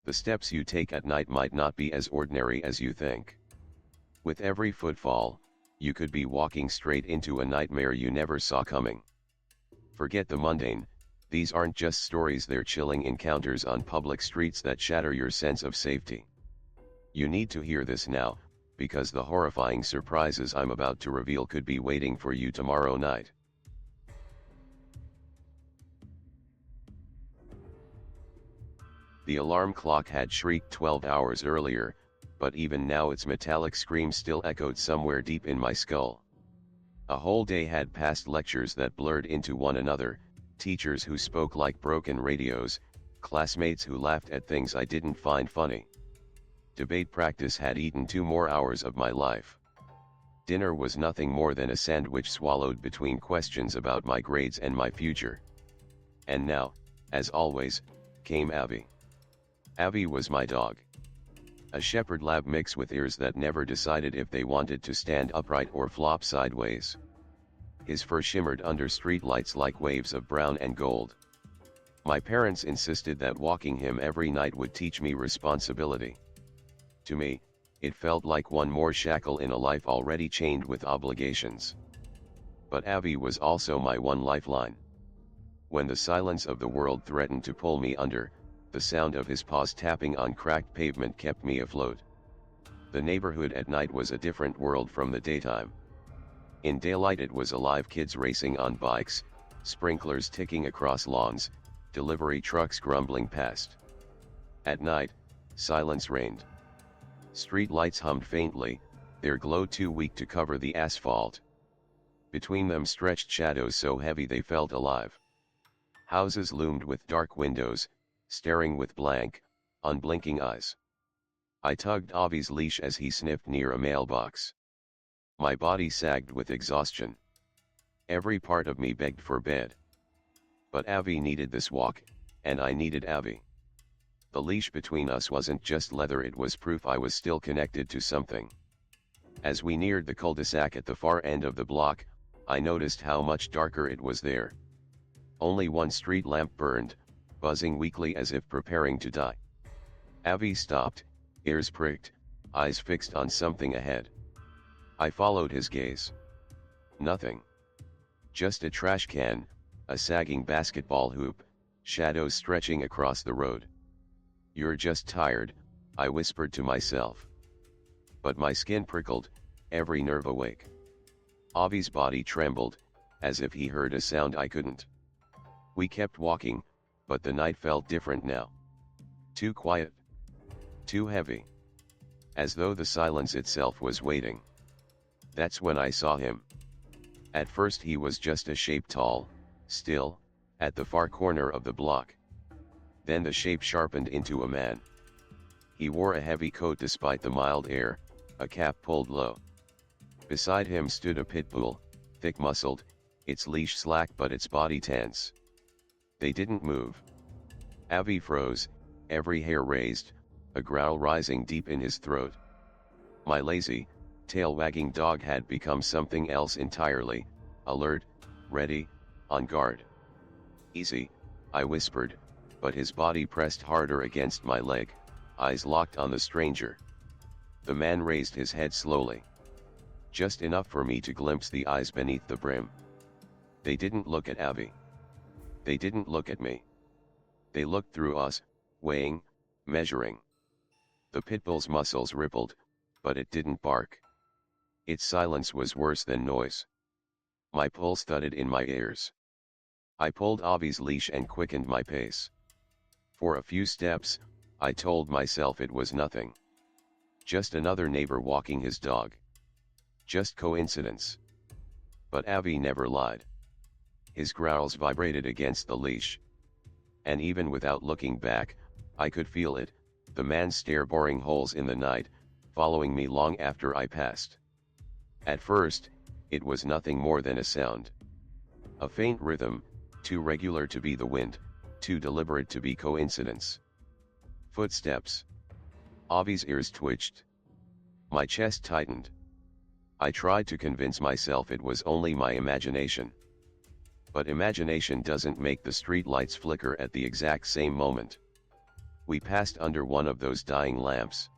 the steps you take at night might not be as ordinary as you think. With every footfall, you could be walking straight into a nightmare you never saw coming. Forget the mundane, these aren't just stories, they're chilling encounters on public streets that shatter your sense of safety. You need to hear this now, because the horrifying surprises I'm about to reveal could be waiting for you tomorrow night. The alarm clock had shrieked 12 hours earlier, but even now its metallic scream still echoed somewhere deep in my skull. A whole day had passed, lectures that blurred into one another, teachers who spoke like broken radios, classmates who laughed at things I didn't find funny. Debate practice had eaten 2 more hours of my life. Dinner was nothing more than a sandwich swallowed between questions about my grades and my future. And now, as always, came Avi. Avi was my dog. A shepherd lab mix with ears that never decided if they wanted to stand upright or flop sideways. His fur shimmered under streetlights like waves of brown and gold. My parents insisted that walking him every night would teach me responsibility. To me, it felt like one more shackle in a life already chained with obligations. But Avi was also my one lifeline. When the silence of the world threatened to pull me under, the sound of his paws tapping on cracked pavement kept me afloat. The neighborhood at night was a different world from the daytime. In daylight it was alive, kids racing on bikes, sprinklers ticking across lawns, delivery trucks grumbling past. At night, silence reigned. Street lights hummed faintly, their glow too weak to cover the asphalt. Between them stretched shadows so heavy they felt alive. Houses loomed with dark windows, staring with blank, unblinking eyes. I tugged Avi's leash as he sniffed near a mailbox. My body sagged with exhaustion. Every part of me begged for bed. But Avi needed this walk, and I needed Avi. The leash between us wasn't just leather, it was proof I was still connected to something. As we neared the cul-de-sac at the far end of the block, I noticed how much darker it was there. Only one street lamp burned, buzzing weakly as if preparing to die. Avi stopped, ears pricked, eyes fixed on something ahead. I followed his gaze. Nothing. Just a trash can, a sagging basketball hoop, shadows stretching across the road. "You're just tired," I whispered to myself. But my skin prickled, every nerve awake. Avi's body trembled, as if he heard a sound I couldn't. We kept walking, but the night felt different now. Too quiet. Too heavy. As though the silence itself was waiting. That's when I saw him. At first he was just a shape tall, still, at the far corner of the block. Then the shape sharpened into a man. He wore a heavy coat despite the mild air, a cap pulled low. Beside him stood a pit bull, thick-muscled, its leash slack but its body tense. They didn't move. Avi froze, every hair raised, a growl rising deep in his throat. My lazy, tail-wagging dog had become something else entirely, alert, ready, on guard. "Easy," I whispered, but his body pressed harder against my leg, eyes locked on the stranger. The man raised his head slowly. Just enough for me to glimpse the eyes beneath the brim. They didn't look at Avi. They didn't look at me. They looked through us, weighing, measuring. The pit bull's muscles rippled, but it didn't bark. Its silence was worse than noise. My pulse thudded in my ears. I pulled Avi's leash and quickened my pace. For a few steps, I told myself it was nothing. Just another neighbor walking his dog. Just coincidence. But Avi never lied. His growls vibrated against the leash. And even without looking back, I could feel it, the man's stare boring holes in the night, following me long after I passed. At first, it was nothing more than a sound. A faint rhythm, too regular to be the wind, too deliberate to be coincidence. Footsteps. Avi's ears twitched. My chest tightened. I tried to convince myself it was only my imagination. But imagination doesn't make the streetlights flicker at the exact same moment. We passed under one of those dying lamps.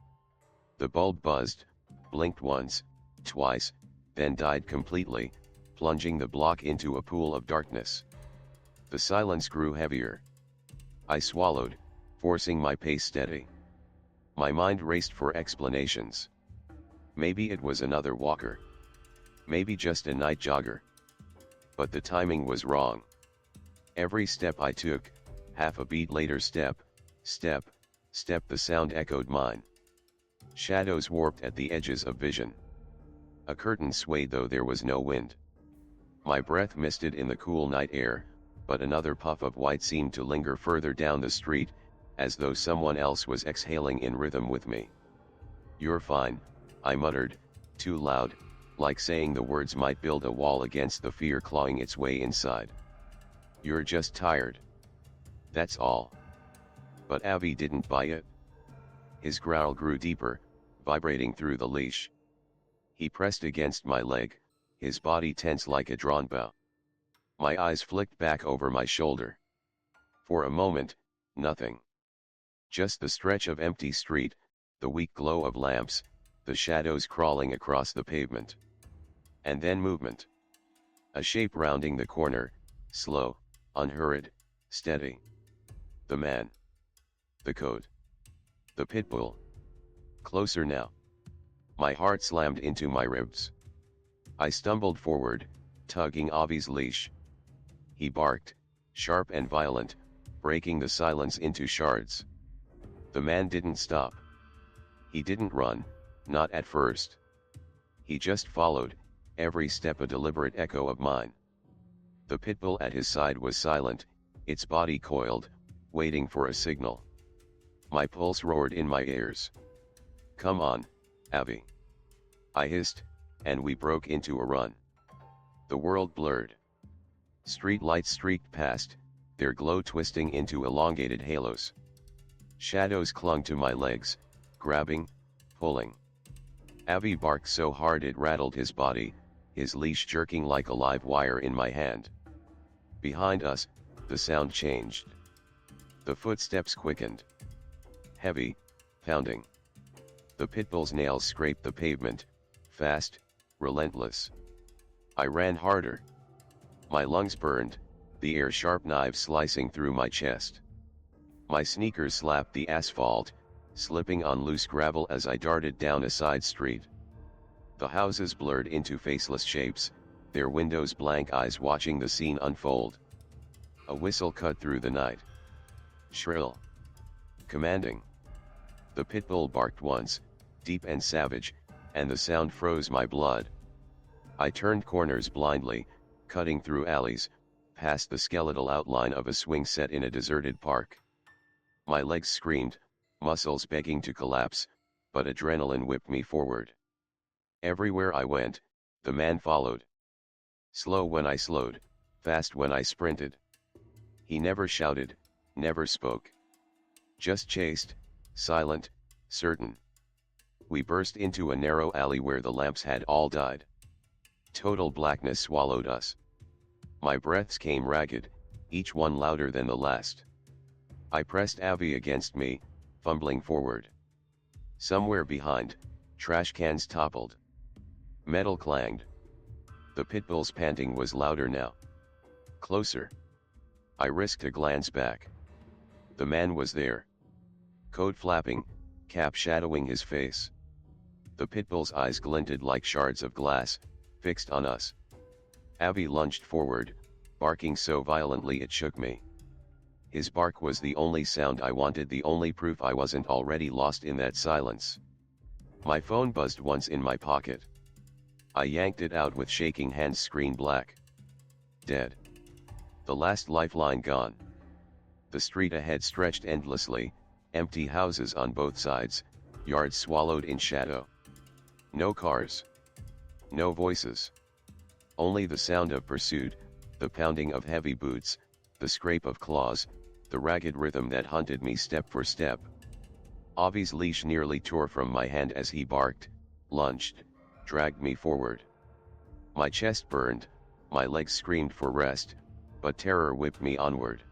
The bulb buzzed, blinked once, twice, then died completely, plunging the block into a pool of darkness. The silence grew heavier. I swallowed, forcing my pace steady. My mind raced for explanations. Maybe it was another walker. Maybe just a night jogger. But the timing was wrong. Every step I took, half a beat later step, step, step, the sound echoed mine. Shadows warped at the edges of vision. A curtain swayed though there was no wind. My breath misted in the cool night air, but another puff of white seemed to linger further down the street, as though someone else was exhaling in rhythm with me. "You're fine," I muttered, too loud, like saying the words might build a wall against the fear clawing its way inside. "You're just tired. That's all." But Avi didn't buy it. His growl grew deeper, vibrating through the leash. He pressed against my leg, his body tense like a drawn bow. My eyes flicked back over my shoulder. For a moment, nothing. Just the stretch of empty street, the weak glow of lamps, the shadows crawling across the pavement. And then movement. A shape rounding the corner, slow, unhurried, steady. The man. The code. The pit bull. Closer now. My heart slammed into my ribs. I stumbled forward, tugging Avi's leash. He barked, sharp and violent, breaking the silence into shards. The man didn't stop. He didn't run, not at first. He just followed, every step a deliberate echo of mine. The pit bull at his side was silent, its body coiled, waiting for a signal. My pulse roared in my ears. "Come on, Avi," I hissed, and we broke into a run. The world blurred. Street lights streaked past, their glow twisting into elongated halos. Shadows clung to my legs, grabbing, pulling. Avi barked so hard it rattled his body, his leash jerking like a live wire in my hand. Behind us, the sound changed. The footsteps quickened. Heavy, pounding. The pitbull's nails scraped the pavement, fast, relentless. I ran harder. My lungs burned, the air sharp knives slicing through my chest. My sneakers slapped the asphalt, slipping on loose gravel as I darted down a side street. The houses blurred into faceless shapes, their windows blank eyes watching the scene unfold. A whistle cut through the night. Shrill. Commanding. The pit bull barked once, deep and savage, and the sound froze my blood. I turned corners blindly, cutting through alleys, past the skeletal outline of a swing set in a deserted park. My legs screamed, muscles begging to collapse, but adrenaline whipped me forward. Everywhere I went, the man followed. Slow when I slowed, fast when I sprinted. He never shouted, never spoke. Just chased, silent, certain. We burst into a narrow alley where the lamps had all died. Total blackness swallowed us. My breaths came ragged, each one louder than the last. I pressed Avi against me, fumbling forward. Somewhere behind, trash cans toppled. Metal clanged. The pitbull's panting was louder now. Closer. I risked a glance back. The man was there. Coat flapping, cap shadowing his face. The pitbull's eyes glinted like shards of glass, fixed on us. Avi lunged forward, barking so violently it shook me. His bark was the only sound I wanted, the only proof I wasn't already lost in that silence. My phone buzzed once in my pocket. I yanked it out with shaking hands, screen black. Dead. The last lifeline gone. The street ahead stretched endlessly, empty houses on both sides, yards swallowed in shadow. No cars. No voices. Only the sound of pursuit, the pounding of heavy boots, the scrape of claws, the ragged rhythm that hunted me step for step. Avi's leash nearly tore from my hand as he barked, lunged, dragged me forward. My chest burned, my legs screamed for rest, but terror whipped me onward.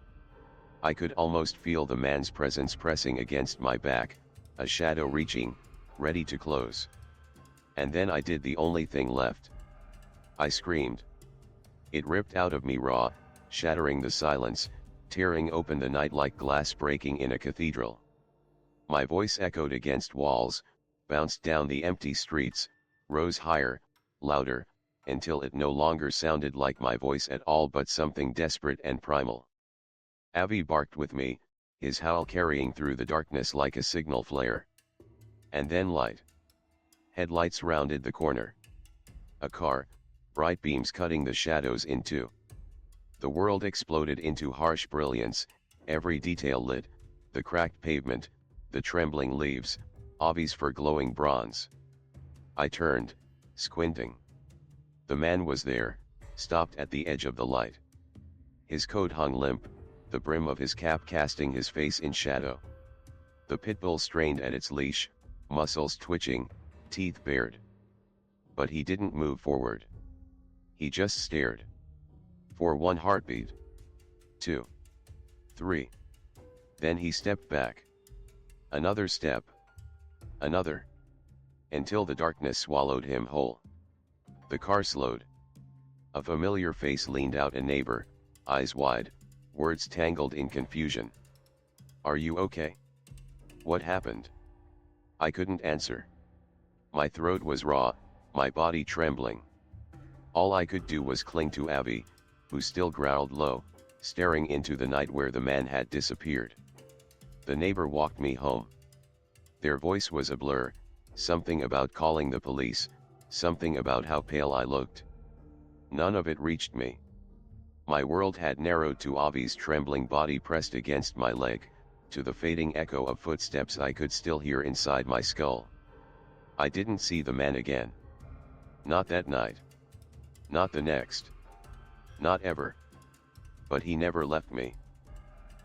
I could almost feel the man's presence pressing against my back, a shadow reaching, ready to close. And then I did the only thing left. I screamed. It ripped out of me raw, shattering the silence, tearing open the night like glass breaking in a cathedral. My voice echoed against walls, bounced down the empty streets, rose higher, louder, until it no longer sounded like my voice at all but something desperate and primal. Avi barked with me, his howl carrying through the darkness like a signal flare. And then light. Headlights rounded the corner. A car, bright beams cutting the shadows in two. The world exploded into harsh brilliance, every detail lit, the cracked pavement, the trembling leaves, Avi's fur glowing bronze. I turned, squinting. The man was there, stopped at the edge of the light. His coat hung limp, the brim of his cap casting his face in shadow. The pit bull strained at its leash, muscles twitching, teeth bared. But he didn't move forward. He just stared. For one heartbeat. 2. 3. Then he stepped back. Another step. Another. Until the darkness swallowed him whole. The car slowed. A familiar face leaned out, a neighbor, eyes wide, words tangled in confusion. "Are you okay? What happened?" I couldn't answer. My throat was raw, my body trembling. All I could do was cling to Avi, who still growled low, staring into the night where the man had disappeared. The neighbor walked me home. Their voice was a blur, something about calling the police, something about how pale I looked. None of it reached me. My world had narrowed to Avi's trembling body pressed against my leg, to the fading echo of footsteps I could still hear inside my skull. I didn't see the man again. Not that night. Not the next. Not ever. But he never left me.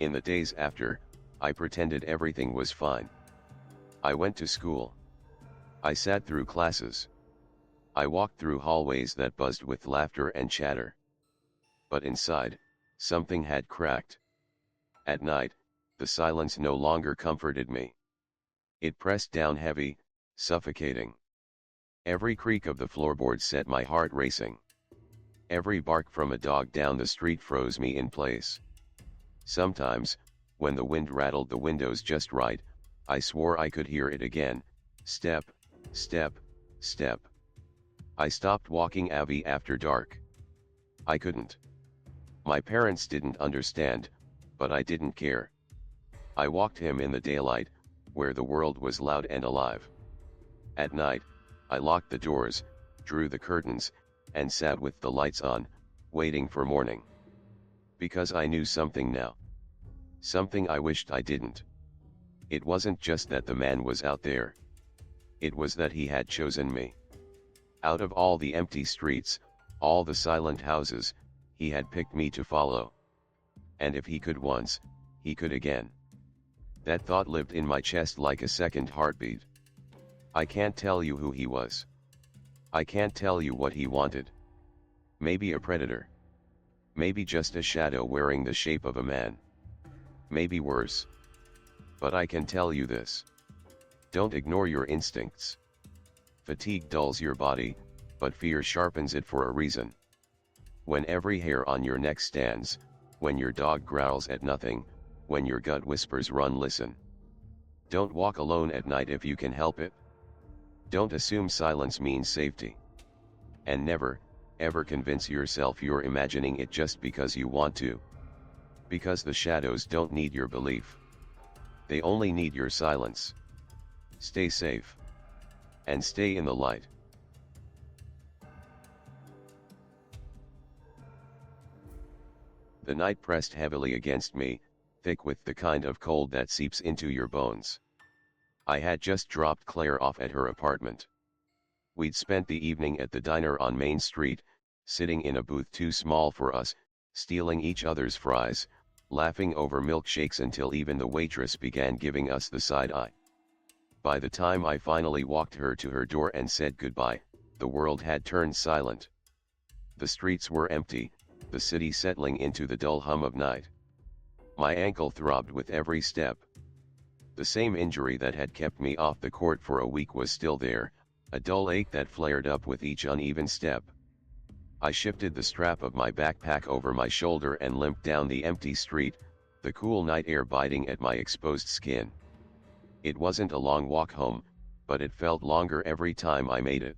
In the days after, I pretended everything was fine. I went to school. I sat through classes. I walked through hallways that buzzed with laughter and chatter. But inside, something had cracked. At night, the silence no longer comforted me. It pressed down heavy, suffocating. Every creak of the floorboards set my heart racing. Every bark from a dog down the street froze me in place. Sometimes, when the wind rattled the windows just right, I swore I could hear it again, step, step, step. I stopped walking Avi after dark. I couldn't. My parents didn't understand, but I didn't care. I walked him in the daylight, where the world was loud and alive. At night, I locked the doors, drew the curtains, and sat with the lights on, waiting for morning. Because I knew something now. Something I wished I didn't. It wasn't just that the man was out there. It was that he had chosen me. Out of all the empty streets, all the silent houses, he had picked me to follow. And if he could once, he could again. That thought lived in my chest like a second heartbeat. I can't tell you who he was. I can't tell you what he wanted. Maybe a predator. Maybe just a shadow wearing the shape of a man. Maybe worse. But I can tell you this. Don't ignore your instincts. Fatigue dulls your body, but fear sharpens it for a reason. When every hair on your neck stands, when your dog growls at nothing, when your gut whispers run, listen. Don't walk alone at night if you can help it. Don't assume silence means safety. And never, ever convince yourself you're imagining it just because you want to. Because the shadows don't need your belief. They only need your silence. Stay safe. And stay in the light. The night pressed heavily against me, thick with the kind of cold that seeps into your bones. I had just dropped Claire off at her apartment. We'd spent the evening at the diner on Main Street, sitting in a booth too small for us, stealing each other's fries, laughing over milkshakes until even the waitress began giving us the side eye. By the time I finally walked her to her door and said goodbye, the world had turned silent. The streets were empty, the city settling into the dull hum of night. My ankle throbbed with every step. The same injury that had kept me off the court for a week was still there, a dull ache that flared up with each uneven step. I shifted the strap of my backpack over my shoulder and limped down the empty street, the cool night air biting at my exposed skin. It wasn't a long walk home, but it felt longer every time I made it.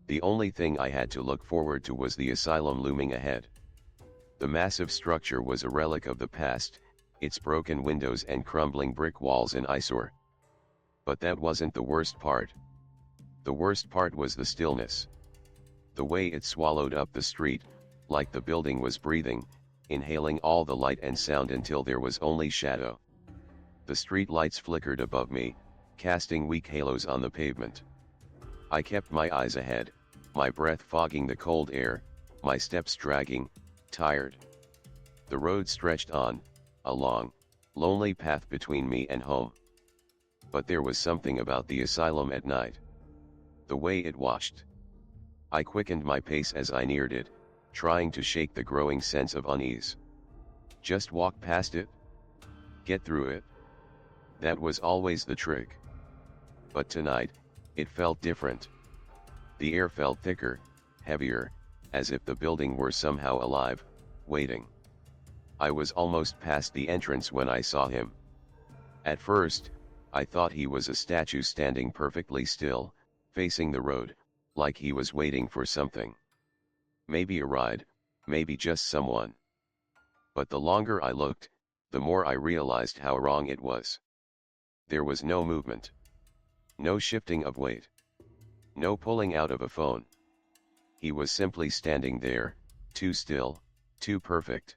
The only thing I had to look forward to was the asylum looming ahead. The massive structure was a relic of the past, its broken windows and crumbling brick walls an eyesore. But that wasn't the worst part. The worst part was the stillness. The way it swallowed up the street, like the building was breathing, inhaling all the light and sound until there was only shadow. The street lights flickered above me, casting weak halos on the pavement. I kept my eyes ahead, my breath fogging the cold air, my steps dragging, tired. The road stretched on, a long, lonely path between me and home. But there was something about the asylum at night. The way it watched. I quickened my pace as I neared it, trying to shake the growing sense of unease. Just walk past it? Get through it? That was always the trick. But tonight, it felt different. The air felt thicker, heavier, as if the building were somehow alive, waiting. I was almost past the entrance when I saw him. At first, I thought he was a statue standing perfectly still, facing the road, like he was waiting for something. Maybe a ride, maybe just someone. But the longer I looked, the more I realized how wrong it was. There was no movement. No shifting of weight. No pulling out of a phone. He was simply standing there, too still, too perfect.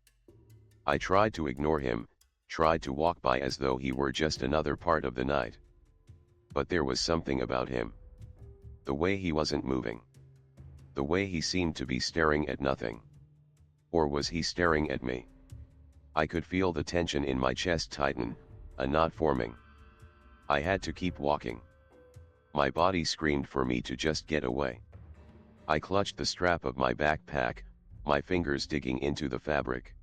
I tried to ignore him, tried to walk by as though he were just another part of the night. But there was something about him. The way he wasn't moving. The way he seemed to be staring at nothing. Or was he staring at me? I could feel the tension in my chest tighten, a knot forming. I had to keep walking. My body screamed for me to just get away. I clutched the strap of my backpack, my fingers digging into the fabric.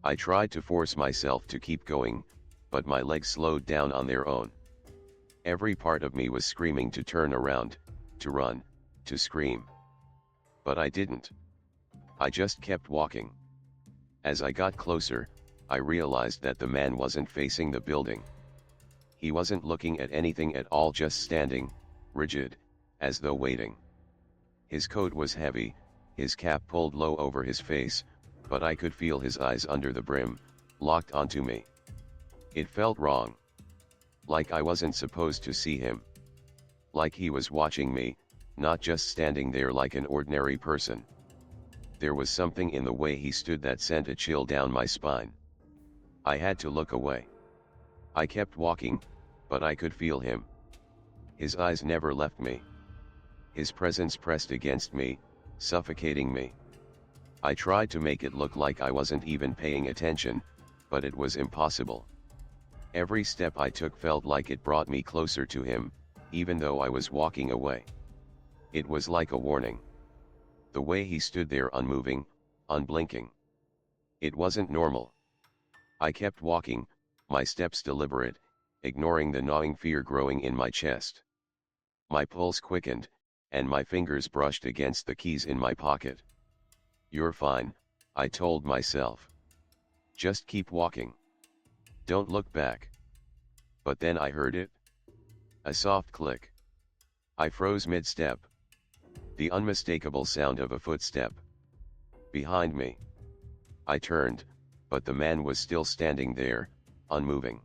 I tried to force myself to keep going, but my legs slowed down on their own. Every part of me was screaming to turn around, to run, to scream. But I didn't. I just kept walking. As I got closer, I realized that the man wasn't facing the building. He wasn't looking at anything at all, just standing, rigid, as though waiting. His coat was heavy, his cap pulled low over his face, but I could feel his eyes under the brim, locked onto me. It felt wrong. Like I wasn't supposed to see him. Like he was watching me, not just standing there like an ordinary person. There was something in the way he stood that sent a chill down my spine. I had to look away. I kept walking, but I could feel him. His eyes never left me. His presence pressed against me, suffocating me. I tried to make it look like I wasn't even paying attention, but it was impossible. Every step I took felt like it brought me closer to him, even though I was walking away. It was like a warning. The way he stood there unmoving, unblinking. It wasn't normal. I kept walking, my steps deliberate, ignoring the gnawing fear growing in my chest. My pulse quickened, and my fingers brushed against the keys in my pocket. "You're fine," I told myself. "Just keep walking. Don't look back." But then I heard it. A soft click. I froze mid-step. The unmistakable sound of a footstep. Behind me. I turned, but the man was still standing there, unmoving.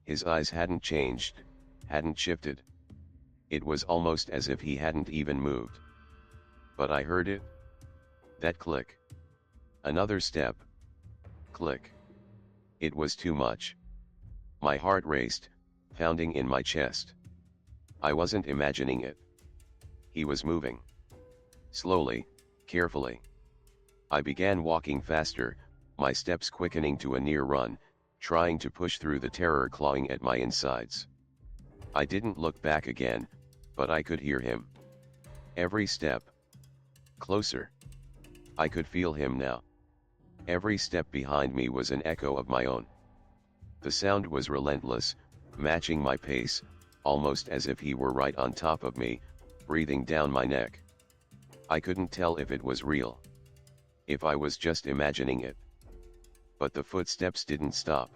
His eyes hadn't changed, hadn't shifted. It was almost as if he hadn't even moved. But I heard it. That click. Another step. Click. It was too much. My heart raced, pounding in my chest. I wasn't imagining it. He was moving. Slowly, carefully. I began walking faster, my steps quickening to a near run, trying to push through the terror clawing at my insides. I didn't look back again, but I could hear him. Every step. Closer. I could feel him now. Every step behind me was an echo of my own. The sound was relentless, matching my pace, almost as if he were right on top of me, breathing down my neck. I couldn't tell if it was real, if I was just imagining it. But the footsteps didn't stop.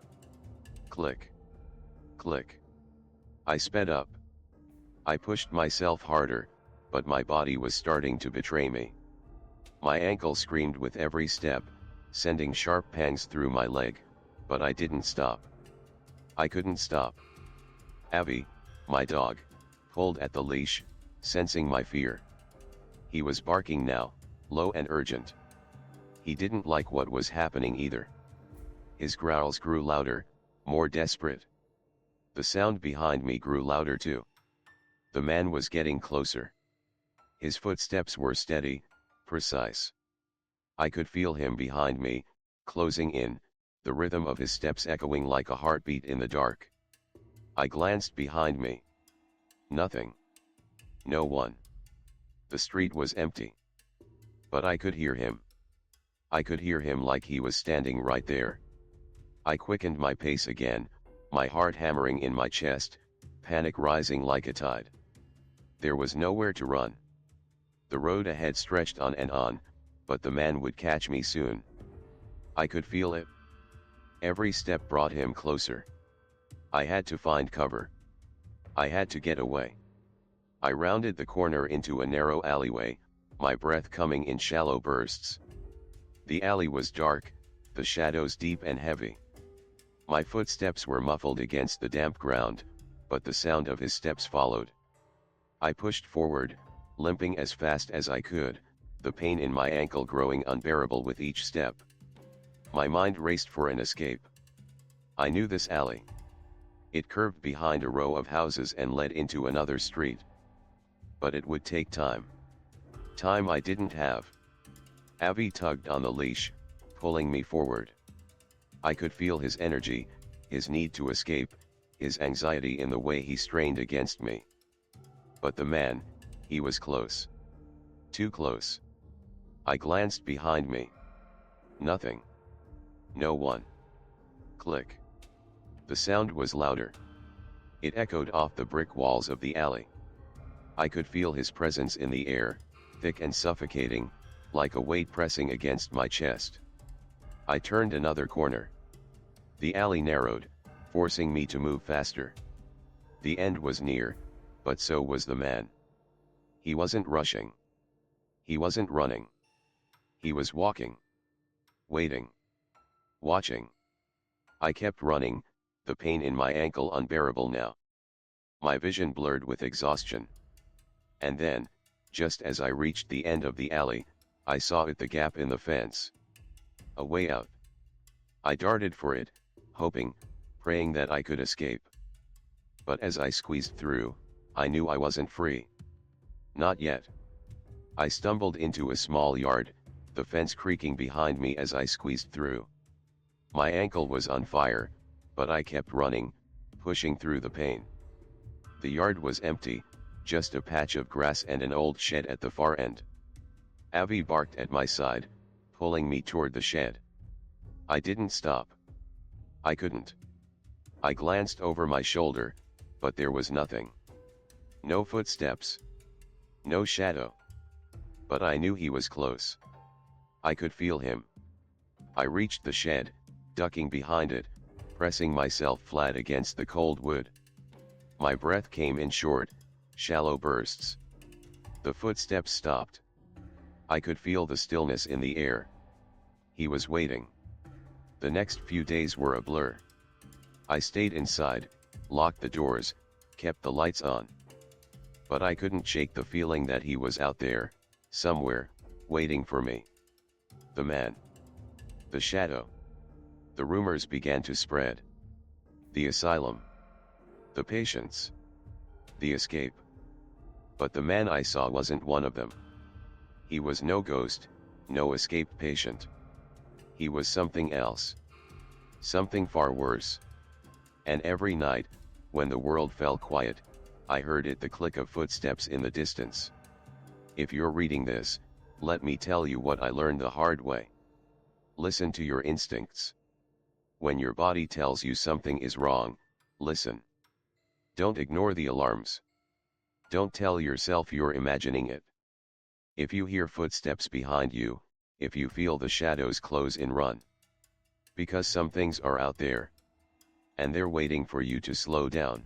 Click. Click. I sped up. I pushed myself harder, but my body was starting to betray me. My ankle screamed with every step, sending sharp pangs through my leg, but I didn't stop. I couldn't stop. Avi, my dog, pulled at the leash, sensing my fear. He was barking now, low and urgent. He didn't like what was happening either. His growls grew louder, more desperate. The sound behind me grew louder too. The man was getting closer. His footsteps were steady, precise. I could feel him behind me, closing in, the rhythm of his steps echoing like a heartbeat in the dark. I glanced behind me. Nothing. No one. The street was empty. But I could hear him. I could hear him like he was standing right there. I quickened my pace again, my heart hammering in my chest, panic rising like a tide. There was nowhere to run. The road ahead stretched on and on, but the man would catch me soon. I could feel it. Every step brought him closer. I had to find cover. I had to get away. I rounded the corner into a narrow alleyway, my breath coming in shallow bursts. The alley was dark, the shadows deep and heavy. My footsteps were muffled against the damp ground, but the sound of his steps followed. I pushed forward, limping as fast as I could, the pain in my ankle growing unbearable with each step. My mind raced for an escape. I knew this alley. It curved behind a row of houses and led into another street. But it would take time. Time I didn't have. Avi tugged on the leash, pulling me forward. I could feel his energy, his need to escape, his anxiety in the way he strained against me. But the man, he was close. Too close. I glanced behind me. Nothing. No one. Click. The sound was louder. It echoed off the brick walls of the alley. I could feel his presence in the air, thick and suffocating, like a weight pressing against my chest. I turned another corner. The alley narrowed, forcing me to move faster. The end was near, but so was the man. He wasn't rushing. He wasn't running. He was walking. Waiting. Watching. I kept running, the pain in my ankle unbearable now. My vision blurred with exhaustion. And then, just as I reached the end of the alley, I saw it, the gap in the fence. A way out. I darted for it, hoping, praying that I could escape. But as I squeezed through, I knew I wasn't free. Not yet. I stumbled into a small yard, the fence creaking behind me as I squeezed through. My ankle was on fire, but I kept running, pushing through the pain. The yard was empty, just a patch of grass and an old shed at the far end. Avi barked at my side, pulling me toward the shed. I didn't stop. I couldn't. I glanced over my shoulder, but there was nothing. No footsteps. No shadow. But I knew he was close. I could feel him. I reached the shed, ducking behind it, pressing myself flat against the cold wood. My breath came in short, shallow bursts. The footsteps stopped. I could feel the stillness in the air. He was waiting. The next few days were a blur. I stayed inside, locked the doors, kept the lights on. But I couldn't shake the feeling that he was out there, somewhere, waiting for me. The man. The shadow. The rumors began to spread. The asylum. The patients. The escape. But the man I saw wasn't one of them. He was no ghost, no escaped patient. He was something else. Something far worse. And every night, when the world fell quiet, I heard it, the click of footsteps in the distance. If you're reading this, let me tell you what I learned the hard way. Listen to your instincts. When your body tells you something is wrong, listen. Don't ignore the alarms. Don't tell yourself you're imagining it. If you hear footsteps behind you, if you feel the shadows close in, run. Because some things are out there. And they're waiting for you to slow down.